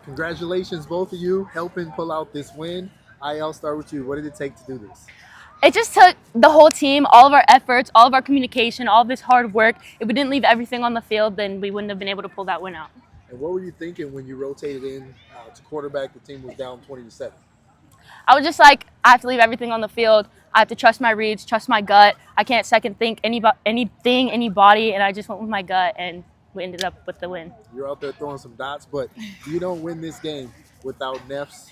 Congratulations, both of you, helping pull out this win. I'll start with you. What did it take to do this? It just took the whole team, all of our efforts, all of our communication, all of this hard work. If we didn't leave everything on the field, then we wouldn't have been able to pull that win out. And what were you thinking when you rotated in to quarterback? The team was down 20-7. I was just like, I have to leave everything on the field. I have to trust my reads, trust my gut. I can't second think anything, anybody, and I just went with my gut, and we ended up with the win. You're out there throwing some dots, but you don't win this game without Neff's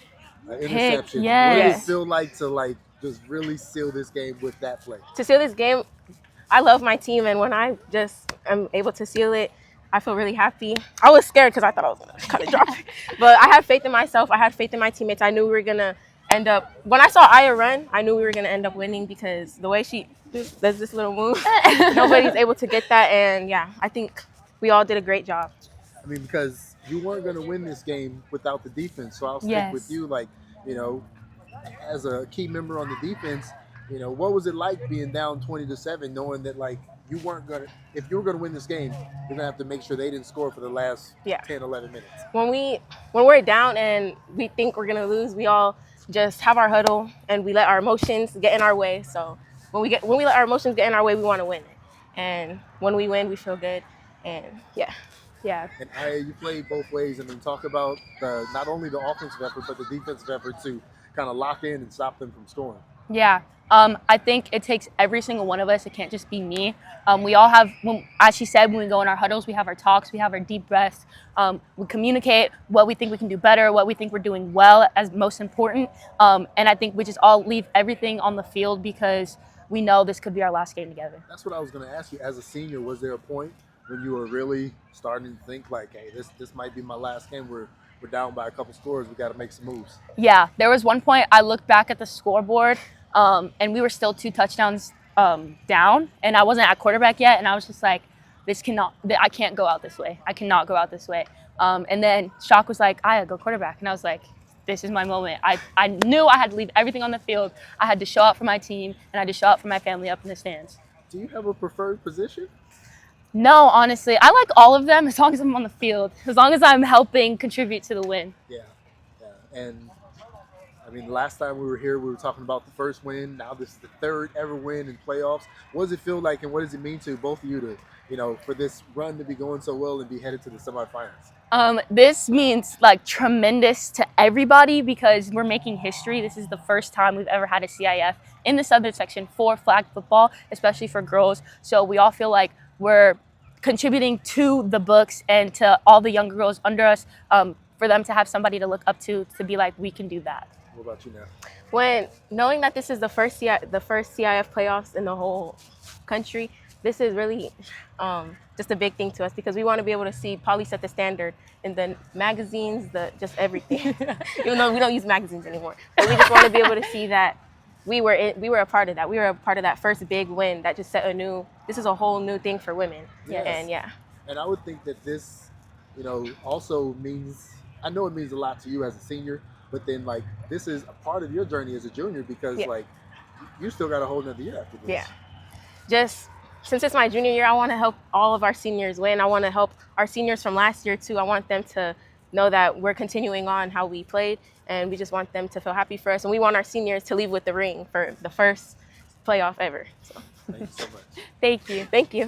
interception. Yes. What does it feel like to just really seal this game with that play? To seal this game, I love my team, and when I just am able to seal it, I feel really happy. I was scared because I thought I was going to kind of drop it. But I had faith in myself. I had faith in my teammates. I knew we were going to end up, when I saw Aaya run, I knew we were going to end up winning because the way she does this little move, nobody's able to get that. And yeah, I think we all did a great job. I mean, because you weren't going to win this game without the defense. So I'll stick with you, as a key member on the defense, what was it like being down 20-7, knowing that you weren't going to, if you were going to win this game, you're going to have to make sure they didn't score for the last 10, 11 minutes. When we're down and we think we're going to lose, we all just have our huddle and we let our emotions get in our way. So when we let our emotions get in our way, we want to win it. And when we win, we feel good. And yeah. And Aaya, you played both ways. I mean, talk about not only the offensive effort, but the defensive effort to kind of lock in and stop them from scoring. Yeah. I think it takes every single one of us. It can't just be me. We all have, as she said, when we go in our huddles, we have our talks, we have our deep breaths. We communicate what we think we can do better, what we think we're doing well as most important. And I think we just all leave everything on the field because we know this could be our last game together. That's what I was going to ask you. As a senior, was there a point when you were really starting to think hey, this might be my last game? We're down by a couple scores. We got to make some moves. Yeah, there was one point I looked back at the scoreboard, and we were still 2 touchdowns down, and I wasn't at quarterback yet, and I was just like, I can't go out this way. I cannot go out this way. And then Shock was like, Aaya, go quarterback. And I was like, this is my moment. I knew I had to leave everything on the field. I had to show up for my team, and I had to show up for my family up in the stands. Do you have a preferred position? No, honestly. I like all of them as long as I'm on the field, as long as I'm helping contribute to the win. Yeah. And I mean, last time we were here, we were talking about the first win. Now this is the 3rd ever win in playoffs. What does it feel like, and what does it mean to both of you to, for this run to be going so well and be headed to the semifinals? This means tremendous to everybody because we're making history. This is the first time we've ever had a CIF in the Southern section for flag football, especially for girls. So we all feel like we're contributing to the books and to all the younger girls under us, for them to have somebody to look up to be like, we can do that. What about you now? When knowing that this is the first CIF playoffs in the whole country, this is really just a big thing to us because we want to be able to see Polly set the standard in the magazines, just everything. Even though we don't use magazines anymore, but we just want to be able to see that we were a part of that. We were a part of that first big win that just set this is a whole new thing for women. Yes. And And I would think that this, also means, I know it means a lot to you as a senior, but then this is a part of your journey as a junior because you still got a whole nother year after this. Yeah. Just since it's my junior year, I want to help all of our seniors win. I want to help our seniors from last year too. I want them to know that we're continuing on how we played, and we just want them to feel happy for us. And we want our seniors to leave with the ring for the first playoff ever. So. Thank you so much. Thank you.